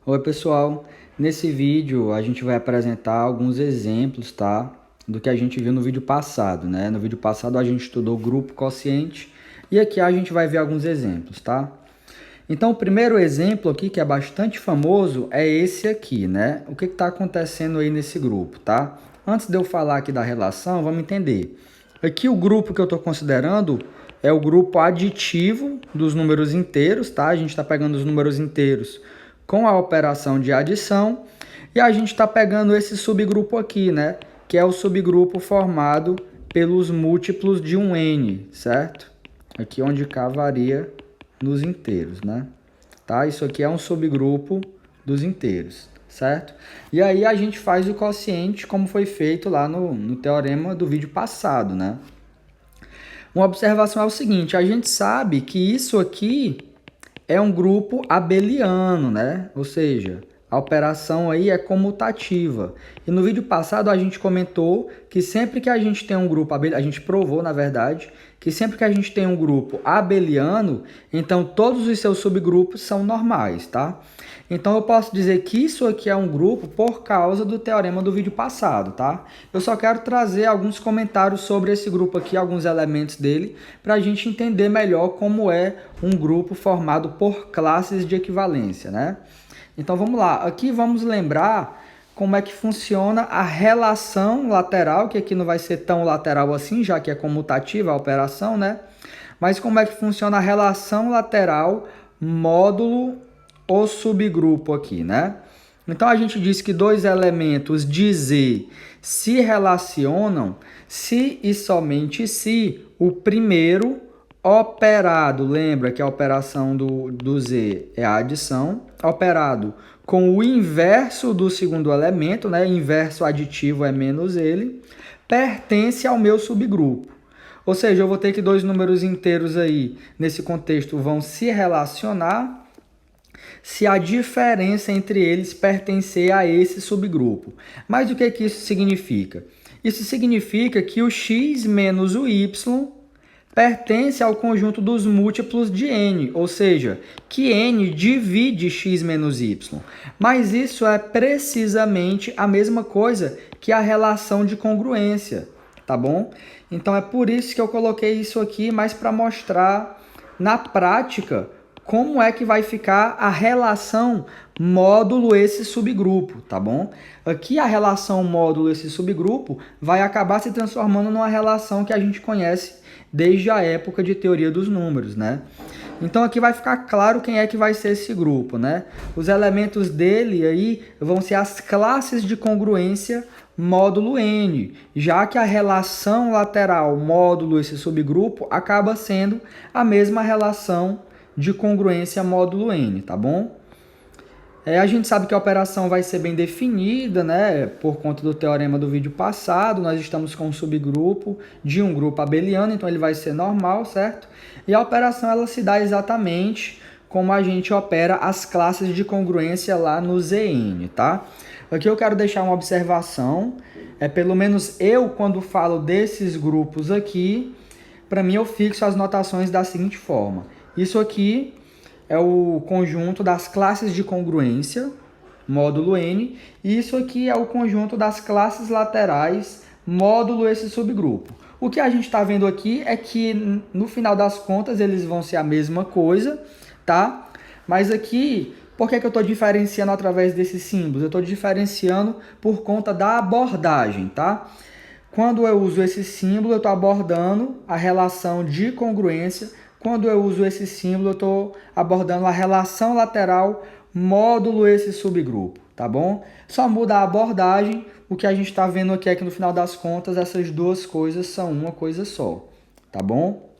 Oi pessoal, nesse vídeo a gente vai apresentar alguns exemplos, tá? Do que a gente viu no vídeo passado, né? No vídeo passado a gente estudou grupo quociente e aqui a gente vai ver alguns exemplos, tá? Então o primeiro exemplo aqui, que é bastante famoso, é esse aqui, né? O que está acontecendo aí nesse grupo, tá? Antes de eu falar aqui da relação, vamos entender. Aqui o grupo que eu estou considerando é o grupo aditivo dos números inteiros, tá? A gente está pegando os números inteiros com a operação de adição e a gente está pegando esse subgrupo aqui, né? Que é o subgrupo formado pelos múltiplos de um n, certo? Aqui onde k varia nos inteiros, né? Tá? Isso aqui é um subgrupo dos inteiros, certo? E aí a gente faz o quociente como foi feito lá no teorema do vídeo passado, né? Uma observação é o seguinte, a gente sabe que isso aqui é um grupo abeliano, né? Ou seja, a operação aí é comutativa. E no vídeo passado a gente comentou que sempre que a gente tem um grupo abeliano, a gente provou, na verdade, que sempre que a gente tem um grupo abeliano, então todos os seus subgrupos são normais, tá? Então eu posso dizer que isso aqui é um grupo por causa do teorema do vídeo passado, tá? Eu só quero trazer alguns comentários sobre esse grupo aqui, alguns elementos dele, para a gente entender melhor como é um grupo formado por classes de equivalência, né? Então vamos lá, aqui vamos lembrar como é que funciona a relação lateral, que aqui não vai ser tão lateral assim, já que é comutativa a operação, né? Mas como é que funciona a relação lateral módulo o subgrupo aqui, né? Então a gente diz que dois elementos de Z se relacionam se e somente se o primeiro operado, lembra que a operação do Z é a adição, operado com o inverso do segundo elemento, né? Inverso aditivo é menos ele, pertence ao meu subgrupo. Ou seja, eu vou ter que dois números inteiros aí, nesse contexto, vão se relacionar se a diferença entre eles pertencer a esse subgrupo. Mas o que isso significa? Isso significa que o x menos o y pertence ao conjunto dos múltiplos de n, ou seja, que n divide x menos y. Mas isso é precisamente a mesma coisa que a relação de congruência, tá bom? Então é por isso que eu coloquei isso aqui, mas para mostrar na prática como é que vai ficar a relação módulo esse subgrupo, tá bom? Aqui a relação módulo esse subgrupo vai acabar se transformando numa relação que a gente conhece desde a época de teoria dos números, né? Então aqui vai ficar claro quem é que vai ser esse grupo, né? Os elementos dele aí vão ser as classes de congruência módulo n, já que a relação lateral módulo esse subgrupo acaba sendo a mesma relação de congruência módulo n, tá bom? A gente sabe que a operação vai ser bem definida, né? Por conta do teorema do vídeo passado, nós estamos com um subgrupo de um grupo abeliano, então ele vai ser normal, certo? E a operação ela se dá exatamente como a gente opera as classes de congruência lá no Zn, tá? Aqui eu quero deixar uma observação, pelo menos eu quando falo desses grupos aqui, para mim eu fixo as notações da seguinte forma. Isso aqui é o conjunto das classes de congruência, módulo n, e isso aqui é o conjunto das classes laterais, módulo esse subgrupo. O que a gente está vendo aqui é que, no final das contas, eles vão ser a mesma coisa, tá? Mas aqui, por que eu estou diferenciando através desses símbolos? Eu estou diferenciando por conta da abordagem, tá? Quando eu uso esse símbolo, eu estou abordando a relação de congruência. Quando eu uso esse símbolo, eu estou abordando a relação lateral módulo esse subgrupo, tá bom? Só muda a abordagem, o que a gente está vendo aqui é que no final das contas essas duas coisas são uma coisa só, tá bom?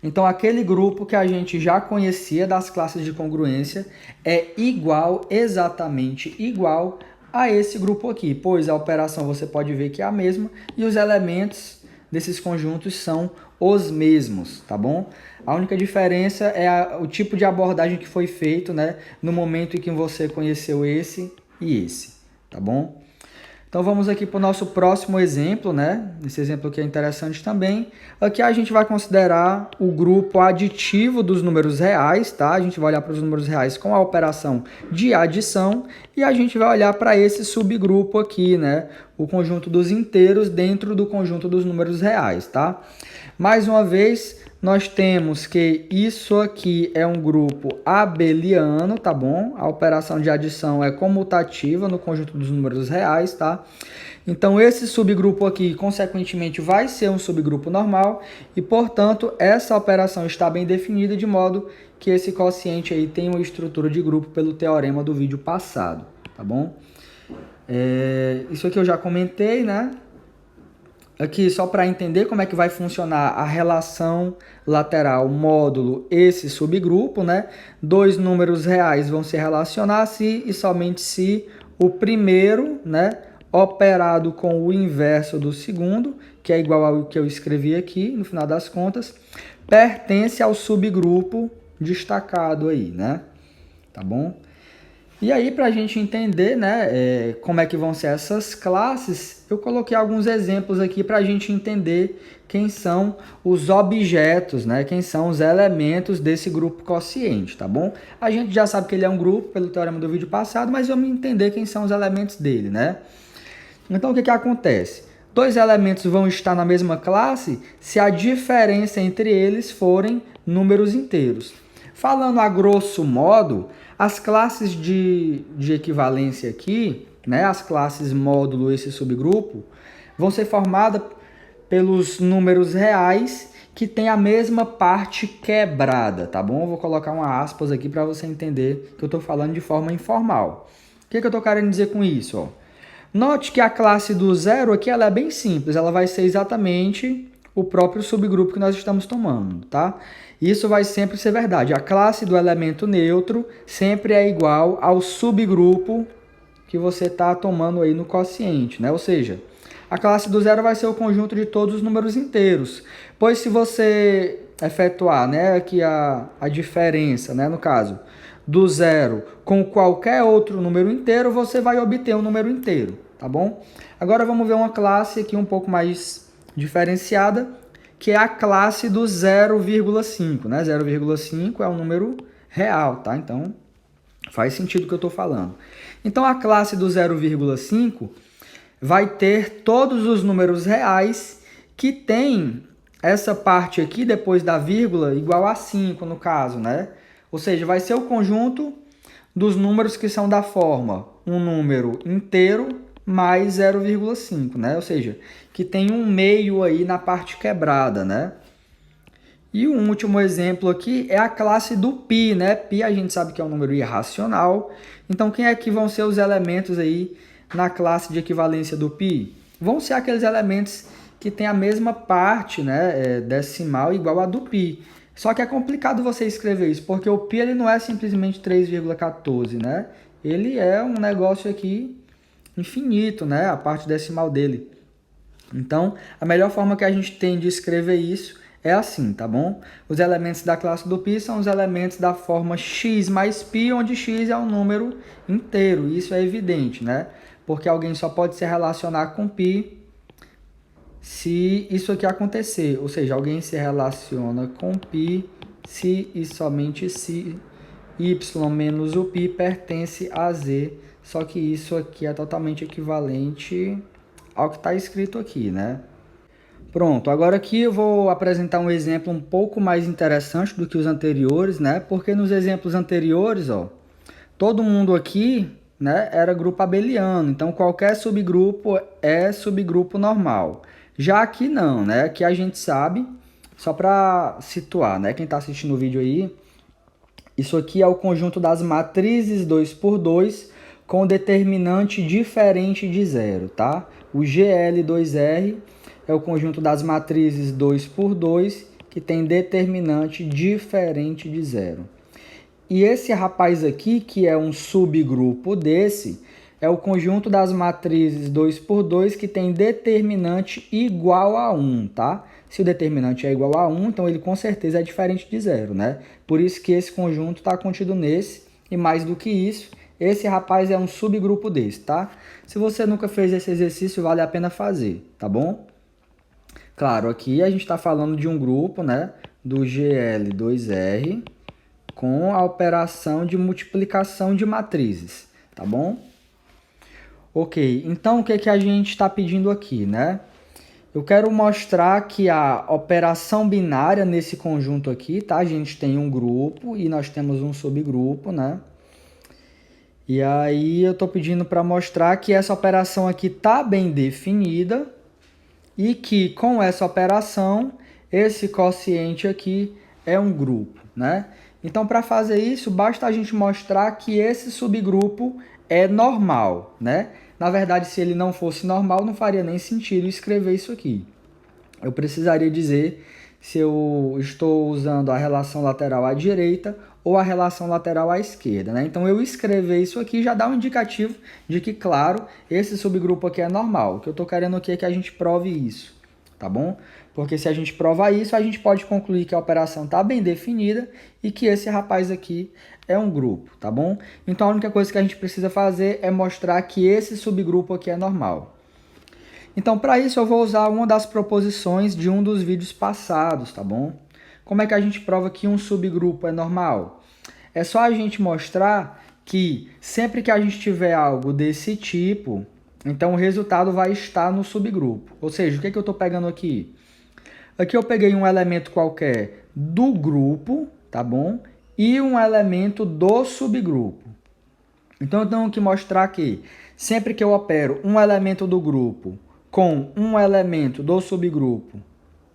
Então aquele grupo que a gente já conhecia das classes de congruência é igual, exatamente igual a esse grupo aqui, pois a operação você pode ver que é a mesma e os elementos desses conjuntos são os mesmos, tá bom? A única diferença é o tipo de abordagem que foi feito, né, no momento em que você conheceu esse e esse, tá bom? Então vamos aqui para o nosso próximo exemplo, né? Esse exemplo aqui é interessante também. Aqui a gente vai considerar o grupo aditivo dos números reais, tá? A gente vai olhar para os números reais com a operação de adição e a gente vai olhar para esse subgrupo aqui, né? O conjunto dos inteiros dentro do conjunto dos números reais, tá? Mais uma vez, nós temos que isso aqui é um grupo abeliano, tá bom? A operação de adição é comutativa no conjunto dos números reais, tá? Então, esse subgrupo aqui, consequentemente, vai ser um subgrupo normal e, portanto, essa operação está bem definida de modo que esse quociente aí tem uma estrutura de grupo pelo teorema do vídeo passado, tá bom? Isso aqui eu já comentei, né? Aqui, só para entender como é que vai funcionar a relação lateral módulo esse subgrupo, né? Dois números reais vão se relacionar se e somente se o primeiro, né, operado com o inverso do segundo, que é igual ao que eu escrevi aqui, no final das contas, pertence ao subgrupo destacado aí, né? Tá bom? E aí, para a gente entender, né, como é que vão ser essas classes, eu coloquei alguns exemplos aqui para a gente entender quem são os objetos, né, quem são os elementos desse grupo quociente, tá bom? A gente já sabe que ele é um grupo pelo teorema do vídeo passado, mas vamos entender quem são os elementos dele, né? Então, o que acontece? Dois elementos vão estar na mesma classe se a diferença entre eles forem números inteiros. Falando a grosso modo, as classes de equivalência aqui, né, as classes módulo esse subgrupo, vão ser formadas pelos números reais que têm a mesma parte quebrada, tá bom? Eu vou colocar uma aspas aqui para você entender que eu estou falando de forma informal. O que eu estou querendo dizer com isso? Ó? Note que a classe do zero aqui ela é bem simples, ela vai ser exatamente o próprio subgrupo que nós estamos tomando, tá? Isso vai sempre ser verdade. A classe do elemento neutro sempre é igual ao subgrupo que você está tomando aí no quociente, né? Ou seja, a classe do zero vai ser o conjunto de todos os números inteiros. Pois se você efetuar, né, aqui a diferença, né, no caso, do zero com qualquer outro número inteiro, você vai obter um número inteiro, tá bom? Agora vamos ver uma classe aqui um pouco mais diferenciada, que é a classe do 0,5, né? 0,5 é um número real, tá? Então, faz sentido o que eu estou falando. Então, a classe do 0,5 vai ter todos os números reais que tem essa parte aqui, depois da vírgula, igual a 5, no caso, né? Ou seja, vai ser o conjunto dos números que são da forma um número inteiro mais 0,5, né? Ou seja, que tem um meio aí na parte quebrada, né? E o último exemplo aqui é a classe do π, né? Π a gente sabe que é um número irracional. Então, quem é que vão ser os elementos aí na classe de equivalência do π? Vão ser aqueles elementos que têm a mesma parte, né, decimal igual a do π. Só que é complicado você escrever isso, porque o π ele não é simplesmente 3,14, né? Ele é um negócio aqui infinito, né? A parte decimal dele. Então, a melhor forma que a gente tem de escrever isso é assim, tá bom? Os elementos da classe do π são os elementos da forma x mais π, onde x é um número inteiro. Isso é evidente, né? Porque alguém só pode se relacionar com π se isso aqui acontecer. Ou seja, alguém se relaciona com π se e somente se y menos o π pertence a z. Só que isso aqui é totalmente equivalente ao que está escrito aqui, né? Pronto, agora aqui eu vou apresentar um exemplo um pouco mais interessante do que os anteriores, né? Porque nos exemplos anteriores, ó, todo mundo aqui, né, era grupo abeliano. Então, qualquer subgrupo é subgrupo normal. Já aqui não, né? Aqui a gente sabe, só para situar, né? Quem está assistindo o vídeo aí, isso aqui é o conjunto das matrizes 2 por 2 com determinante diferente de zero, tá? O GL2R é o conjunto das matrizes 2 por 2 que tem determinante diferente de zero. E esse rapaz aqui, que é um subgrupo desse, é o conjunto das matrizes 2 por 2 que tem determinante igual a 1, tá? Se o determinante é igual a 1, então ele com certeza é diferente de zero, né? Por isso que esse conjunto está contido nesse, e mais do que isso, esse rapaz é um subgrupo desse, tá? Se você nunca fez esse exercício, vale a pena fazer, tá bom? Claro, aqui a gente está falando de um grupo, né, do GL2R com a operação de multiplicação de matrizes, tá bom? Ok, então o que a gente está pedindo aqui, né? Eu quero mostrar que a operação binária nesse conjunto aqui, tá? A gente tem um grupo e nós temos um subgrupo, né? E aí eu estou pedindo para mostrar que essa operação aqui está bem definida e que com essa operação, esse quociente aqui é um grupo, né? Então, para fazer isso, basta a gente mostrar que esse subgrupo é normal, né? Na verdade, se ele não fosse normal, não faria nem sentido escrever isso aqui. Eu precisaria dizer se eu estou usando a relação lateral à direita ou a relação lateral à esquerda, né? Então, eu escrever isso aqui já dá um indicativo de que, claro, esse subgrupo aqui é normal. O que eu estou querendo aqui é que a gente prove isso, tá bom? Porque se a gente provar isso, a gente pode concluir que a operação está bem definida e que esse rapaz aqui é um grupo, tá bom? Então, a única coisa que a gente precisa fazer é mostrar que esse subgrupo aqui é normal. Então, para isso, eu vou usar uma das proposições de um dos vídeos passados, tá bom? Como é que a gente prova que um subgrupo é normal? É só a gente mostrar que sempre que a gente tiver algo desse tipo, então o resultado vai estar no subgrupo. Ou seja, o que eu estou pegando aqui? Aqui eu peguei um elemento qualquer do grupo, tá bom? E um elemento do subgrupo. Então, eu tenho que mostrar que sempre que eu opero um elemento do grupo com um elemento do subgrupo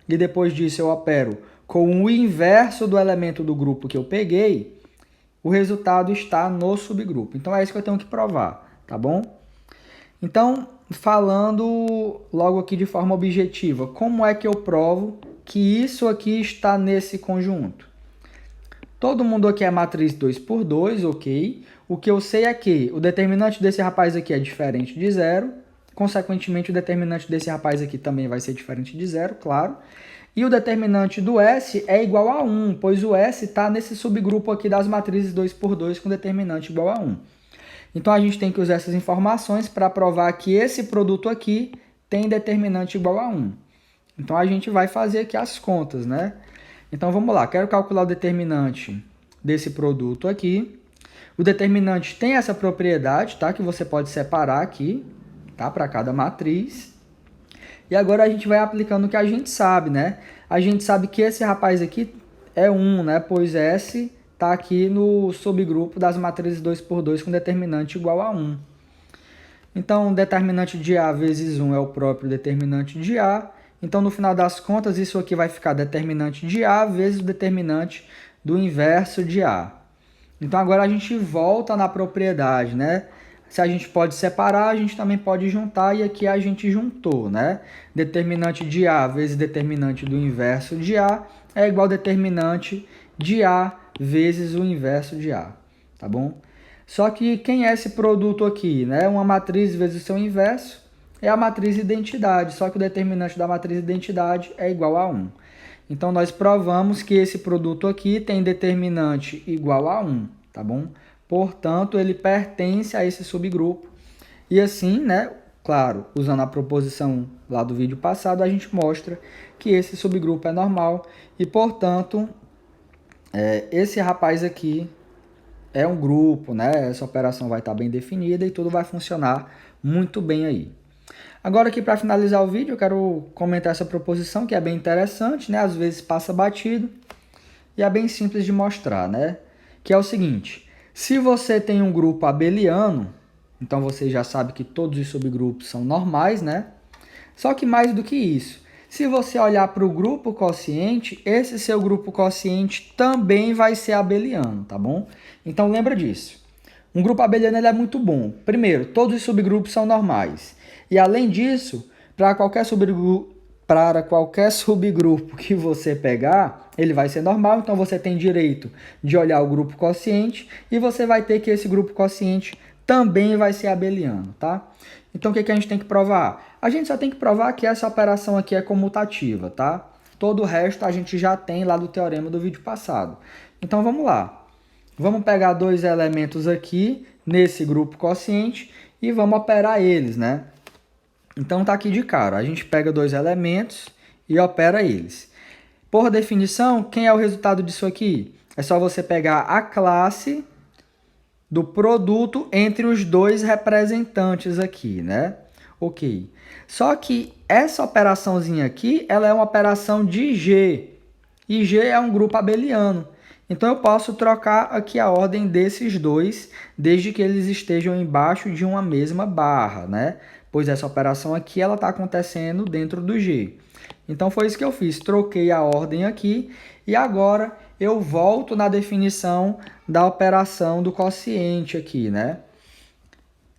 e depois disso eu opero com o inverso do elemento do grupo que eu peguei, o resultado está no subgrupo. Então, é isso que eu tenho que provar, tá bom? Então, falando logo aqui de forma objetiva, como é que eu provo que isso aqui está nesse conjunto? Todo mundo aqui é matriz 2 por 2, ok? O que eu sei é que o determinante desse rapaz aqui é diferente de zero, consequentemente o determinante desse rapaz aqui também vai ser diferente de zero, claro. E o determinante do S é igual a 1, pois o S está nesse subgrupo aqui das matrizes 2 por 2 com determinante igual a 1. Então, a gente tem que usar essas informações para provar que esse produto aqui tem determinante igual a 1. Então, a gente vai fazer aqui as contas, né? Então, vamos lá. Quero calcular o determinante desse produto aqui. O determinante tem essa propriedade, tá? Que você pode separar aqui, tá? Para cada matriz. E agora a gente vai aplicando o que a gente sabe, né? A gente sabe que esse rapaz aqui é 1, né? Pois S está aqui no subgrupo das matrizes 2 por 2 com determinante igual a 1. Então, o determinante de A vezes 1 é o próprio determinante de A. Então, no final das contas, isso aqui vai ficar determinante de A vezes o determinante do inverso de A. Então, agora a gente volta na propriedade, né? Se a gente pode separar, a gente também pode juntar, e aqui a gente juntou, né? Determinante de A vezes determinante do inverso de A é igual a determinante de A vezes o inverso de A, tá bom? Só que quem é esse produto aqui, né? Uma matriz vezes o seu inverso é a matriz identidade, só que o determinante da matriz identidade é igual a 1. Então, nós provamos que esse produto aqui tem determinante igual a 1, tá bom? Portanto, ele pertence a esse subgrupo. E assim, né? Claro, usando a proposição lá do vídeo passado, a gente mostra que esse subgrupo é normal e, portanto, esse rapaz aqui é um grupo, né? Essa operação vai estar bem definida e tudo vai funcionar muito bem aí. Agora aqui para finalizar o vídeo, eu quero comentar essa proposição que é bem interessante, né? Às vezes passa batido e é bem simples de mostrar, né? Que é o seguinte, se você tem um grupo abeliano, então você já sabe que todos os subgrupos são normais, né? Só que mais do que isso, se você olhar para o grupo quociente, esse seu grupo quociente também vai ser abeliano, tá bom? Então lembra disso. Um grupo abeliano ele é muito bom. Primeiro, todos os subgrupos são normais. E além disso, para qualquer subgrupo que você pegar, ele vai ser normal, então você tem direito de olhar o grupo quociente e você vai ter que esse grupo quociente também vai ser abeliano, tá? Então, o que a gente tem que provar? A gente só tem que provar que essa operação aqui é comutativa, tá? Todo o resto a gente já tem lá do teorema do vídeo passado. Então, vamos lá. Vamos pegar dois elementos aqui nesse grupo quociente e vamos operar eles, né? Então tá aqui de cara, a gente pega dois elementos e opera eles. Por definição, quem é o resultado disso aqui? É só você pegar a classe do produto entre os dois representantes aqui, né? Ok. Só que essa operaçãozinha aqui, ela é uma operação de G. E G é um grupo abeliano. Então eu posso trocar aqui a ordem desses dois, desde que eles estejam embaixo de uma mesma barra, né? Pois essa operação aqui, ela está acontecendo dentro do G. Então foi isso que eu fiz, troquei a ordem aqui e agora eu volto na definição da operação do quociente aqui, né?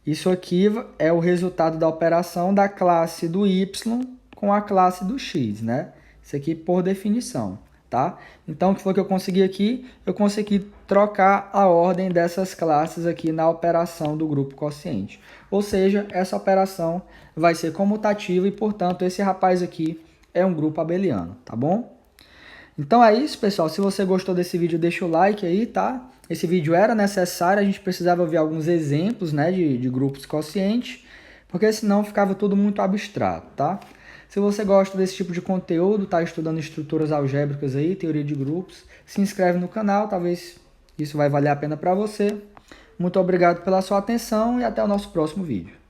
Isso aqui é o resultado da operação da classe do y com a classe do x, né? Isso aqui por definição, tá? Então, o que foi que eu consegui aqui? Eu consegui trocar a ordem dessas classes aqui na operação do grupo quociente. Ou seja, essa operação vai ser comutativa e, portanto, esse rapaz aqui é um grupo abeliano, tá bom? Então é isso, pessoal. Se você gostou desse vídeo, deixa o like aí, tá? Esse vídeo era necessário, a gente precisava ver alguns exemplos, né, de grupos quocientes, porque senão ficava tudo muito abstrato, tá? Se você gosta desse tipo de conteúdo, tá estudando estruturas algébricas aí, teoria de grupos, se inscreve no canal, talvez isso vai valer a pena para você. Muito obrigado pela sua atenção e até o nosso próximo vídeo.